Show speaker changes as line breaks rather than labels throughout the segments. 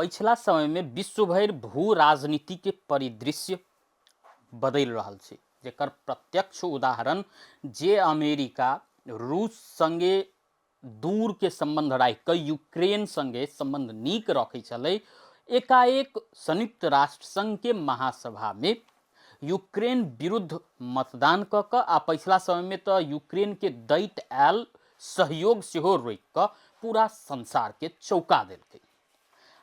पिछला समय में विश्व भर भू राजनीति के परिदृश्य बदल रहा है, जेकर प्रत्यक्ष उदाहरण जे अमेरिका रूस संगे दूर के संबंध राखि कऽ यूक्रेन संगे संबंध नीक रखै छलै, एकाएक संयुक्त राष्ट्र संघ के महासभा में यूक्रेन विरुद्ध मतदान कऽ कऽ आ पिछला समय में तो यूक्रेन के दैत आयल सहयोग सेहो रोकि कऽ पूरा संसार के चौंका देलकै।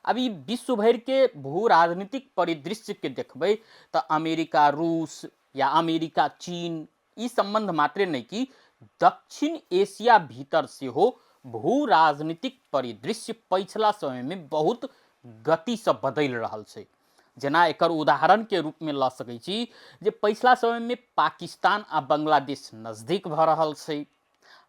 अब ई विश्व भर के भू राजनीतिक परिदृश्य के देखबै तो अमेरिका रूस या अमेरिका चीन ई संबंध मात्रे नहीं कि दक्षिण एशिया भीतर से हो भू राजनीतिक परिदृश्य पिछला समय में बहुत गति से बदल रहा है। जेना एकर उदाहरण के रूप में ल सकै छी जे पिछला समय में पाकिस्तान आ बांग्लादेश नजदीक भ रहल छै।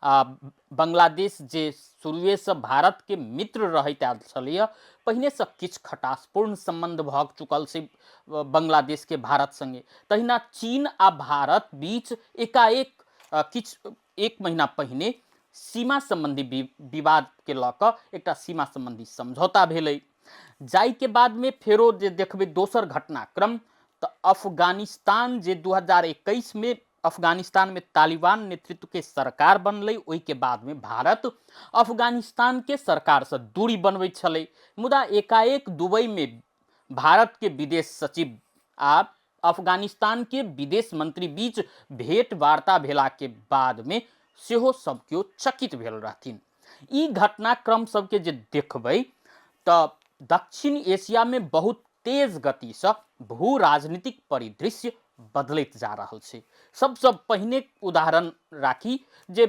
बांग्लादेश जे शुरुए से भारत के मित्र रहैत आयल छलैया, पहिने से किछ खटासपूर्ण संबंध भ चुकल छै बांग्लादेश के भारत संगे। तहिना चीन आ भारत बीच एकाएक किछ एक महीना पहिने सीमा संबंधी विवाद के ल क एकटा सीमा संबंधी समझौता भेलै। जाई के बाद में फेरो जे देखबै दोसर घटनाक्रम तो अफगानिस्तान जे 2021 में अफगानिस्तान में तालिबान नेतृत्व के सरकार बनलै, ओहि के बाद में भारत अफगानिस्तान के सरकार से दूरी बनबै छलै। मुदा एकाएक दुबई में भारत के विदेश सचिव आ अफगानिस्तान के विदेश मंत्री बीच भेंट वार्ता भेला के बाद में सेहो सब केओ चकित भेल रहथिन। ई घटनाक्रम सबके जे देखबै तो दक्षिण एशिया में बहुत तेज गति से भू राजनीतिक परिदृश्य बदलैत जा रहल छै। सबसे पहिने उदाहरण राखी जे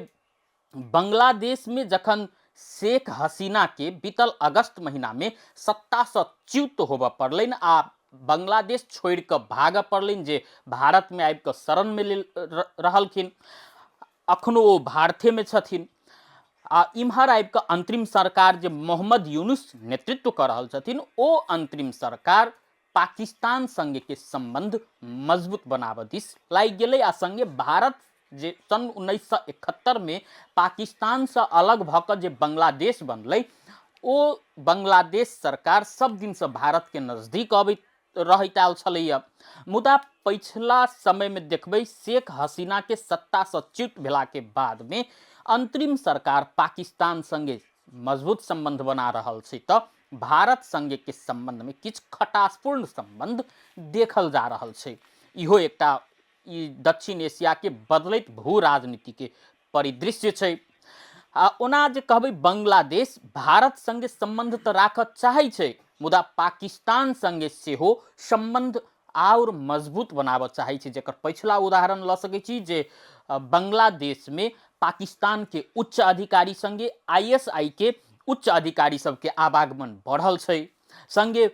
बांग्लादेश में जखन शेख हसीना के बीतल अगस्त महीना में सत्ता से च्युत होबऽ पड़लनि आ बांग्लादेश छोड़ के भागऽ पड़लनि, जे भारत में आबि के शरण में रहलखिन, अखनो ओ भारते में छथिन। आ इम्हर आबि के अंतरिम सरकार जे मोहम्मद यूनुस नेतृत्व कर रहल छथिन, ओ अंतरिम सरकार पाकिस्तान संगे के संबंध मजबूत बनाबऽ दिस लागि गेलै आ संगे भारत जे सन 1971 में पाकिस्तान से अलग भऽ जे बांग्लादेश बनलै, ओ बांग्लादेश सरकार सब दिन से भारत के नजदीक अबैत रहैत आयल छलैया। मुदा पिछला समय में देखबै शेख हसीना के सत्ता से च्युत भेला के बाद में अंतरिम सरकार पाकिस्तान संगे मजबूत संबंध बना रहल छै, तो भारत संगे के संबंध में किछ खटासपूर्ण संबंध देखल जा रहल छै। इहो एकटा ई दक्षिण एशिया के बदलैत भू राजनीति के परिदृश्य छै। ओना जे कहबै बांग्लादेश भारत संगे संबंध तो राखऽ चाहै छै, मुदा पाकिस्तान संगे सेहो संबंध और मजबूत बनाबऽ चाहै छै। जेकर पिछला उदाहरण ल सकै छी जे बांग्लादेश में पाकिस्तान के उच्च अधिकारी संगे आईएसआई के उच्च अधिकारी सबके आवागमन बढ़ल छै। संगे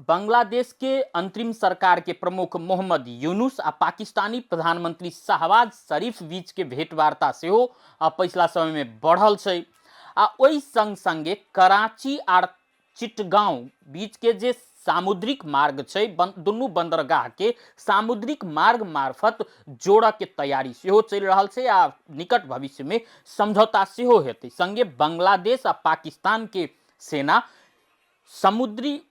बांग्लादेश के अंतरिम सरकार के प्रमुख मोहम्मद यूनुस आ पाकिस्तानी प्रधानमंत्री शहबाज शरीफ बीच के भेंटवार्ता सेहो पिछला समय में बढ़ल छै। आ ओहि संग संगे कराची आर चिटगांव बीच के जे सामुद्रिक मार्ग छै, दुनू बंदरगाह के सामुद्रिक मार्ग मार्फत जोड़ऽ के तैयारी सेहो चलि रहल छै आ निकट भविष्य में समझौता सेहो हेतै। संगे बांग्लादेश आ पाकिस्तान के सेना समुद्री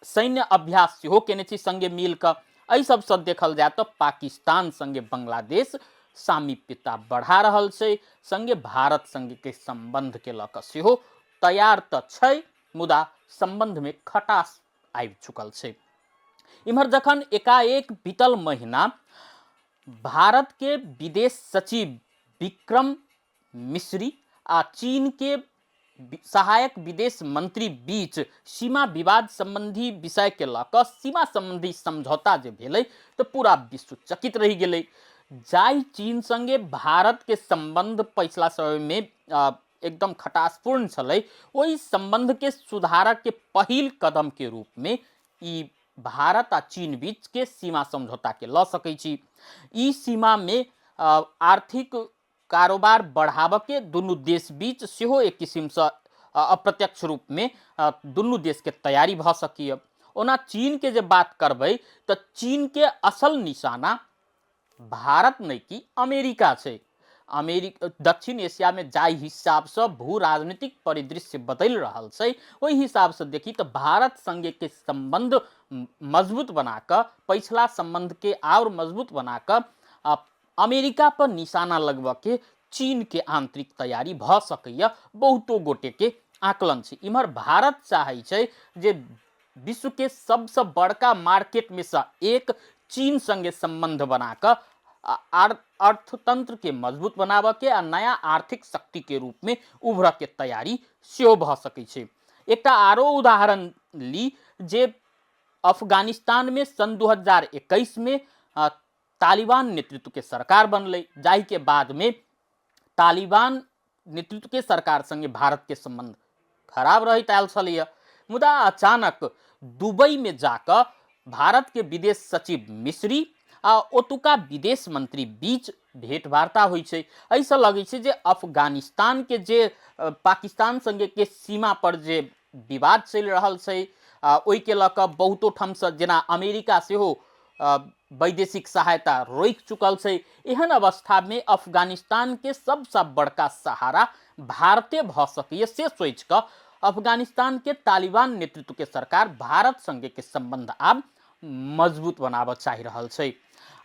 सैन्य अभ्यास सेहो केने छै संगे मिल कऽ। एहि सबसे देखल जाए तो पाकिस्तान संगे बांग्लादेश सामीप्यता बढ़ा रहल छै, संगे भारत संगे के संबंध के लऽ कऽ सेहो तैयार तऽ छै, मुदा संबंध में खटास आबि चुकल छै। इम्हर जखन एकाएक बीतल महीना भारत के विदेश सचिव विक्रम मिश्री आ चीन के सहायक विदेश मंत्री बीच सीमा विवाद संबंधी विषय के लऽ कऽ सीमा संबंधी समझौता जे भेलै तो पूरा विश्व चकित रहि गेलै। जाई चीन संगे भारत के संबंध पिछला समय में एकदम खटासपूर्ण छलै, ओहि संबंध के सुधारक के पहिल कदम के रूप में ई भारत आ चीन बीच के सीमा समझौता के ल सकै छी। ई सीमा में आर्थिक कारोबार बढ़ाबऽ के दुनू देश बीच सेहो एक किस्म से अप्रत्यक्ष रूप में दुनू देश के तैयारी भ सकैए। ओना चीन के जे बात करबै तो चीन के असल निशाना भारत नहीं कि अमेरिका छै। दक्षिण एशिया में जाय हिसाब से भू राजनीतिक परिदृश्य बदल रहा है, वही हिसाब से देखी तो भारत संगे के संबंध मजबूत बनाकर, पिछला संबंध के और मजबूत बनाकर अमेरिका पर निशाना लगवा के चीन के आंतरिक तैयारी भ सकैया, बहुतो गोटे के आकलन है। इमहर भारत चाहे छै जे विश्व के सबसे बड़का मार्केट में से एक चीन संगे संबंध बनाकर अर्थतंत्र के मजबूत बनावे के आ नया आर्थिक शक्ति के रूप में उभर के तैयारी सेहो भ सकै छै। एकटा आरो उदाहरण ली जे अफगानिस्तान में सन 2021 में तालिबान नेतृत्व के सरकार बनले, जाहि के बाद में तालिबान नेतृत्व के सरकार संगे भारत के संबंध खराब रहित आयल छलैया। मुदा अचानक दुबई में जाकर भारत के विदेश सचिव मिश्री आ ओतुका विदेश मंत्री बीच भेंटवार्ता होइ छै। ऐसा लगे छै जे अफगानिस्तान के जे पाकिस्तान संगे के सीमा पर जे विवाद चल रहा है, ओई के लक बहुतो ठम से जेना अमेरिका से हो वैदेशिक सहायता रोक चुकल है। एहन अवस्था में अफगानिस्तान के सबसे बड़का सहारा भारते भ सकै से सोच कर अफगानिस्तान के तालिबान नेतृत्व के सरकार भारत संगे के संबंध आब मजबूत बनाव चाह रहा है।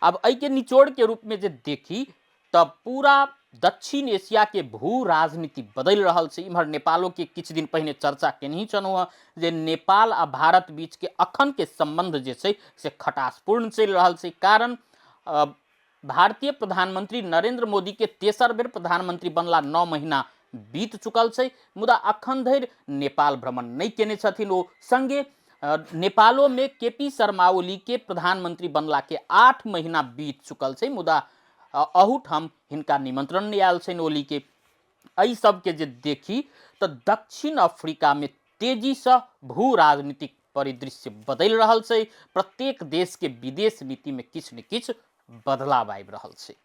अब एहि के निचोड़ के रूप में जे देखी तब पूरा दक्षिण एशिया के भू राजनीति बदल रहा है। इम्हर नेपालों के कुछ दिन पहले चर्चा केने छलहुँ जे नेपाल आ भारत बीच के अखन के संबंध जे छै से खटासपूर्ण चल रहा है। कारण भारतीय प्रधानमंत्री नरेंद्र मोदी के तेसर बेर प्रधानमंत्री बनला 9 महीना बीत चुकल है, मुदा अखन धरि नेपाल भ्रमण नहीं केने छथिन। ओ संगे नेपालों में केपी शर्मा ओली के प्रधानमंत्री बनला के 8 महीना बीत चुकल है, मुदा अहूठ हम हिनका निमंत्रण नहीं आयल छन ओली के। एहि सब के जे देखी तो दक्षिण अफ्रीका में तेजी से भू राजनीतिक परिदृश्य बदल रहा है। प्रत्येक देश के विदेश नीति में किछ न किछ बदलाव आबि रहा है।